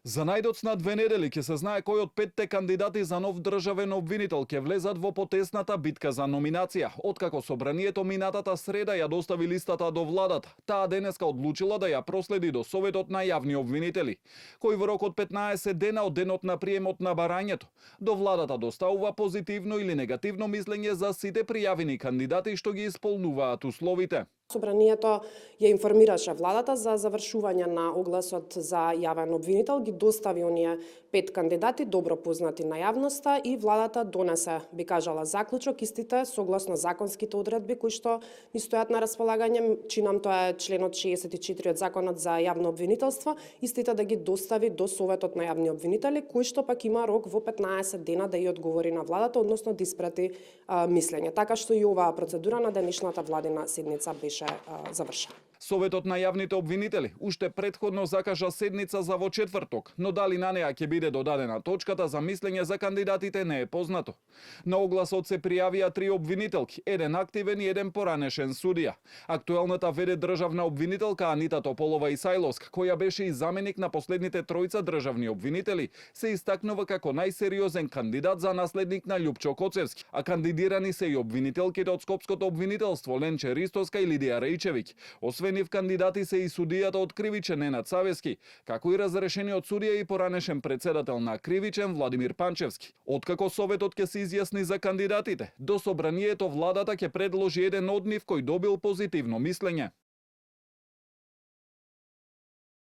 За најдоцна 2 недели ќе се знае кој од 5 кандидати за нов државен обвинител ќе влезат во потесната битка за номинација. Откако собранието минатата среда ја достави листата до владата, таа денеска одлучила да ја проследи до Советот на јавни обвинители, кој во рок од 15 дена од денот на приемот на барањето до владата доставува позитивно или негативно мислење за сите пријавени кандидати што ги исполнуваат условите. Собранието ја информираше владата за завршување на огласот за јавен обвинител, ги достави оние 5 кандидати добро познати на јавноста и владата донесе, би кажала, заклучок, истите согласно законските одредби кои што ни стојат на располагање, чинам тоа е членот 64 од Законот за јавно обвинителство, истите да ги достави до Советот на јавни обвинители, кој што пак има рок во 15 дена да ја одговори на владата, односно да испрати мислење. Така што и оваа процедура на денешната владина седница беше завршена. Советот на јавните обвинители уште претходно закажа седница за во четврток, но дали на неа ќе биде додадена точката за мислење за кандидатите не е познато. На огласот се пријавија 3 обвинителки, еден активен и еден поранешен судија. Актуелната ВД државна обвинителка Анита Тополова Исајловска, која беше и заменик на последните тројца државни обвинители, се истакнува како најсериозен кандидат за наследник на Љупчо Коцевски, а кандидирани се и обвинителките од Скопското обвинителство Ленче Ристоска и Лидија Рајчевиќ. Освен нив кандидати се и судијата од Кривичен Ненад Савески, како и разрешениот судија и поранешен председател на Кривичен Владимир Панчевски. Откако Советот ќе се изјасни за кандидатите, до собранието владата ќе предложи еден од нив кој добил позитивно мислење.